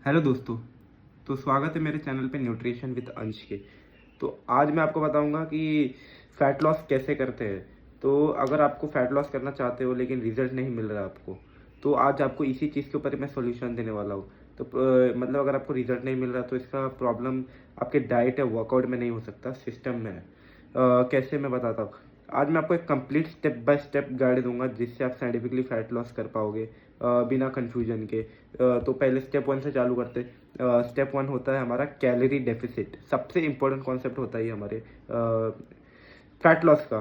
Hello दोस्तों। तो स्वागत है मेरे चैनल पे न्यूट्रिशन विद अंश के। तो आज मैं आपको बताऊंगा कि फ़ैट लॉस कैसे करते हैं। तो अगर आपको फ़ैट लॉस करना चाहते हो लेकिन रिजल्ट नहीं मिल रहा आपको, तो आज आपको इसी चीज़ के ऊपर मैं सॉल्यूशन देने वाला हूँ। तो मतलब अगर आपको रिजल्ट नहीं मिल रहा तो इसका प्रॉब्लम आपके डाइट या वर्कआउट में नहीं हो सकता, सिस्टम में है। कैसे मैं बताता हूँ। आज मैं आपको एक complete step by step guide दूंगा जिससे आप साइंटिफिकली फ़ैट लॉस कर पाओगे बिना कंफ्यूजन के। तो पहले स्टेप वन से चालू करते। स्टेप वन होता है हमारा कैलोरी डेफिसिट। सबसे इंपॉर्टेंट कॉन्सेप्ट होता है ये हमारे फैट लॉस का,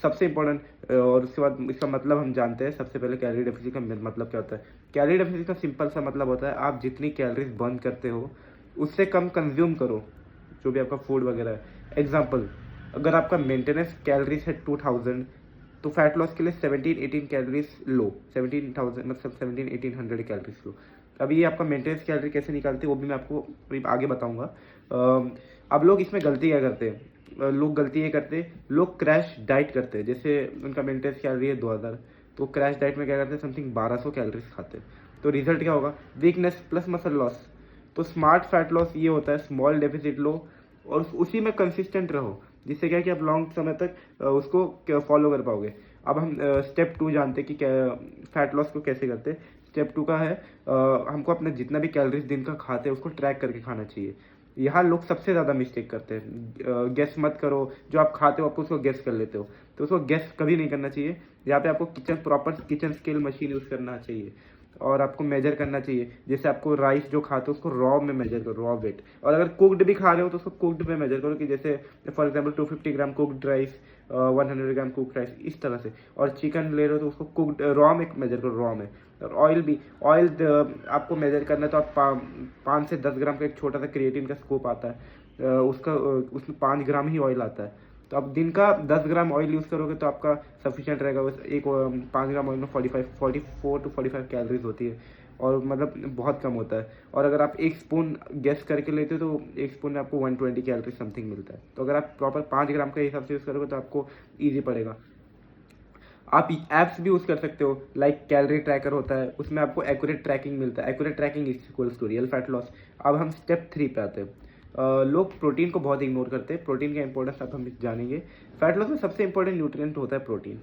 सबसे इंपॉर्टेंट। और उसके बाद इसका मतलब हम जानते हैं। सबसे पहले कैलोरी डेफिसिट का मतलब क्या होता है। कैलोरी डेफिसिट का सिंपल सा मतलब होता है आप जितनी कैलोरीज बर्न करते हो उससे कम कंज्यूम करो, जो भी आपका फूड वगैरह है। एग्जाम्पल, अगर आपका मेंटेनेंस कैलोरीज है 2000, तो फैट लॉस के लिए 17-18 कैलोरीज लो, 17,000 मतलब 17-1800 कैलोरीज लो। अभी ये आपका मेंटेनेंस कैलोरी कैसे निकालते हैं वो भी मैं आपको अभी आगे बताऊंगा। अब लोग इसमें गलती क्या करते हैं। लोग गलती ये करते हैं, लोग क्रैश डाइट करते हैं। जैसे उनका मेंटेनेंस कैलोरी है 2000, तो क्रैश डाइट में क्या करते हैं, समथिंग 1200 कैलोरीज खाते हैं। तो रिजल्ट क्या होगा, वीकनेस प्लस मसल लॉस। तो स्मार्ट फैट लॉस ये होता है स्मॉल डेफिसिट लो और उसी में कंसिस्टेंट रहो, जिससे क्या है कि आप लॉन्ग समय तक उसको फॉलो कर पाओगे। अब हम स्टेप टू जानते हैं कि क्या फैट लॉस को कैसे करते हैं। स्टेप टू का है हमको अपने जितना भी कैलोरीज दिन का खाते हैं उसको ट्रैक करके खाना चाहिए। यहाँ लोग सबसे ज़्यादा मिस्टेक करते हैं। गेस मत करो, जो आप खाते हो आप उसको गेस कर लेते हो, तो उसको गेस कभी नहीं करना चाहिए। यहाँ पे आपको proper kitchen scale machine use करना चाहिए और आपको मेजर करना चाहिए। जैसे आपको राइस जो खाते हो उसको रॉ में मेजर करो, रॉ वेट। और अगर कुक्ड भी खा रहे हो तो उसको कुक्ड में मेजर करो, कि जैसे for example 250 gram cooked rice, 100 gram cooked rice, इस तरह से। और चिकन ले रहे हो तो उसको कुक्ड रॉ में मेजर करो, रॉ में। और ऑयल भी, ऑयल आपको मेजर करना है तो आप 5 से 10 ग्राम का एक छोटा सा क्रिएटिन का स्कूप आता है। उसमें 5 ग्राम ही ऑयल आता है। तो आप दिन का 10 ग्राम ऑयल यूज़ करोगे तो आपका सफिशिएंट रहेगा। बस एक 5 ग्राम ऑयल में 44 टू 45 कैलोरीज होती है, और मतलब बहुत कम होता है। और अगर आप एक स्पून गैस करके लेते हो तो एक स्पून में आपको 120 कैलोरी समथिंग मिलता है। तो अगर आप प्रॉपर 5 ग्राम के हिसाब से यूज़ करोगे तो आपको ईजी पड़ेगा। आप ऐप्स भी यूज़ कर सकते हो, लाइक कैलोरी ट्रैकर होता है, उसमें आपको एक्यूरेट ट्रैकिंग मिलता है। Accurate tracking is equals to real fat loss. अब हम स्टेप थ्री पे आते हैं। लोग प्रोटीन को बहुत इग्नोर करते हैं। प्रोटीन का इंपॉर्टेंस अब हम जानेंगे। फैट लॉस में सबसे इंपॉर्टेंट न्यूट्रिएंट होता है प्रोटीन।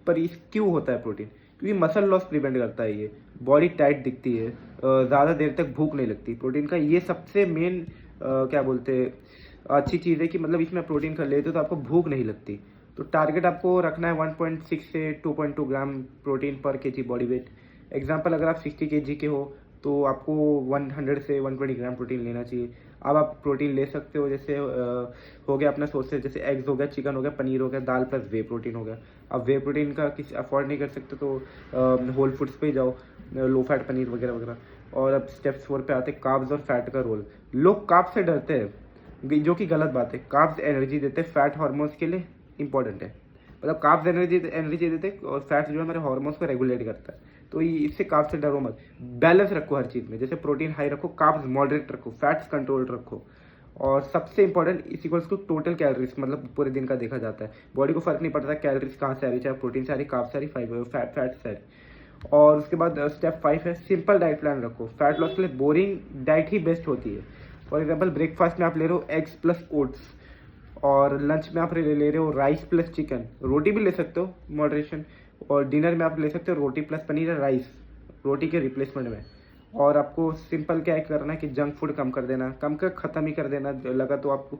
पर इस क्यों होता है प्रोटीन, क्योंकि मसल लॉस प्रिवेंट करता है ये, बॉडी टाइट दिखती है, ज़्यादा देर तक भूख नहीं लगती। प्रोटीन का ये सबसे मेन क्या बोलते हैं अच्छी चीज़ है कि मतलब इसमें प्रोटीन खा लेते हो तो आपको भूख नहीं लगती। तो टारगेट आपको रखना है 1.6 से 2.2 ग्राम प्रोटीन पर केजी बॉडी वेट। एग्जांपल, अगर आप 60 केजी के हो तो आपको 100 से 120 ग्राम प्रोटीन लेना चाहिए। अब आप प्रोटीन ले सकते हो, जैसे हो गया अपना सोर्सेज, जैसे एग्स हो गया, चिकन हो गया, पनीर हो गया, दाल प्लस वे प्रोटीन हो गया। अब वे प्रोटीन का किसी अफोर्ड नहीं कर सकते तो होल फूड्स पे ही जाओ, लो फैट पनीर वगैरह वगैरह। और अब स्टेप्स 4 पे आते हैं कार्ब्स और फैट का रोल। लोग कार्ब से डरते हैं, जो कि गलत बात है। कार्ब्स एनर्जी देते हैं, फैट हार्मोन्स के लिए इंपॉर्टेंट है। मतलब कार्ब्स एनर्जी देते हैं और फैट जो है हमारे हार्मोन्स को रेगुलेट करता है। तो इससे कार्ब्स से डरो मत। बैलेंस रखो हर चीज़ में, जैसे प्रोटीन हाई रखो, कार्ब्स मॉडरेट रखो, फैट्स कंट्रोल रखो। और सबसे इंपॉर्टेंट इस इक्वल्स टू टोटल कैलोरीज, मतलब पूरे दिन का देखा जाता है। बॉडी को फर्क नहीं पड़ता कैलोरीज कहाँ से आ रही, चाहे प्रोटीन से आ रही, कार्ब से आ रही, फाइबर फैट से आ रही। और उसके बाद स्टेप 5 है सिंपल डाइट प्लान रखो। फैट लॉस के लिए बोरिंग डाइट ही बेस्ट होती है। फॉर एग्जाम्पल, ब्रेकफास्ट में आप ले रहे हो एग्स प्लस ओट्स, और लंच में आप ले रहे हो राइस प्लस चिकन, रोटी भी ले सकते हो मॉडरेशन। और डिनर में आप ले सकते हो रोटी प्लस पनीर या राइस, रोटी के रिप्लेसमेंट में। और आपको सिंपल क्या करना है कि जंक फूड कम कर देना, कम कर ख़त्म ही कर देना। लगा तो आपको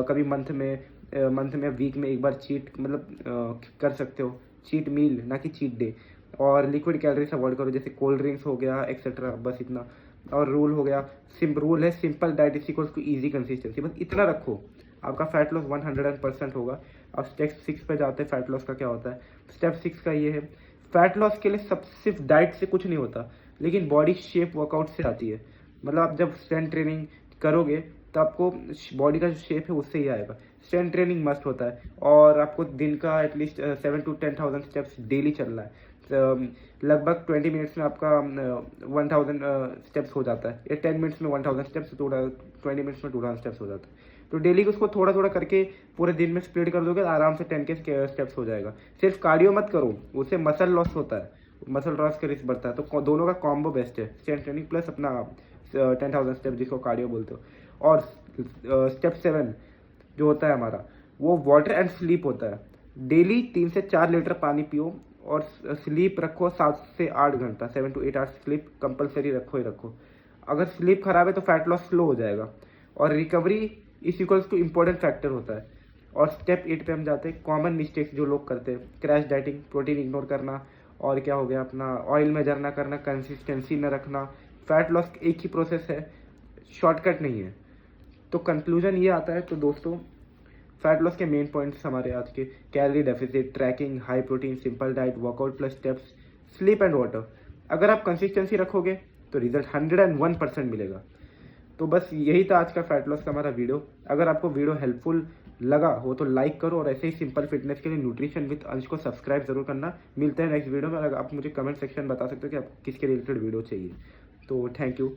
कभी मंथ में वीक में एक बार चीट मतलब कर सकते हो, चीट मील ना कि चीट डे। और लिक्विड कैलोरीज अवॉइड करो, जैसे कोल्ड ड्रिंक्स हो गया एक्सेट्रा, बस इतना। और रूल हो गया, रूल है simple diet is equals to easy consistency, बस इतना रखो, आपका फैट लॉस 100% होगा। अब स्टेप 6 पे जाते हैं, फैट लॉस का क्या होता है। स्टेप 6 का ये है, फैट लॉस के लिए सब सिर्फ डाइट से कुछ नहीं होता, लेकिन बॉडी शेप वर्कआउट से आती है। मतलब आप जब स्ट्रेंथ ट्रेनिंग करोगे तो आपको बॉडी का जो शेप है उससे ही आएगा। स्ट्रेंथ ट्रेनिंग मस्ट होता है, और आपको दिन का एटलीस्ट 7 to 10,000 स्टेप्स डेली चलना है। लगभग 20 मिनट्स में आपका 1000 स्टेप्स हो जाता है, या 10 मिनट्स में 1000 स्टेप्स, 20 मिनट्स में 2000 स्टेप्स हो जाता है। तो डेली उसको थोड़ा थोड़ा करके पूरे दिन में स्प्लिट कर दोगे, आराम से 10 के स्टेप्स हो जाएगा। सिर्फ कार्डियो मत करो, उससे मसल लॉस होता है, मसल लॉस का रिस्क बढ़ता है। तो दोनों का कॉम्बो बेस्ट है, स्ट्रेंथ ट्रेनिंग प्लस अपना 10,000 स्टेप जिसको कार्डियो बोलते हो। और स्टेप 7 जो होता है हमारा, वो वाटर एंड स्लीप होता है। डेली 3 से 4 लीटर पानी पियो और स्लीप रखो 7 से 8 घंटा, 7 to 8 आवर्स स्लीप कंपलसरी रखो ही रखो। अगर स्लीप खराब है तो फैट लॉस स्लो हो जाएगा। और recovery is equals to important factor होता है। और स्टेप 8 पे हम जाते हैं, कॉमन मिस्टेक्स जो लोग करते हैं, क्रैश डाइटिंग, प्रोटीन इग्नोर करना, और क्या हो गया अपना ऑयल मेजर ना करना, कंसिस्टेंसी न रखना। फैट लॉस एक ही प्रोसेस है, शॉर्टकट नहीं है। तो कंक्लूजन ये आता है, तो दोस्तों फैट लॉस के मेन पॉइंट्स हमारे आज के: calorie deficit, tracking, high protein, simple diet, workout plus steps, sleep and water. अगर आप कंसिस्टेंसी रखोगे तो रिजल्ट 101% मिलेगा। तो बस यही था आज का फैट लॉस का हमारा वीडियो। अगर आपको वीडियो हेल्पफुल लगा हो तो लाइक करो, और ऐसे ही सिंपल फिटनेस के लिए न्यूट्रिशन विद अंश को सब्सक्राइब जरूर करना। मिलते हैं नेक्स्ट वीडियो में। अगर आप मुझे कमेंट सेक्शन बता सकते हो कि आपको किसके रिलेटेड वीडियो चाहिए। तो थैंक यू।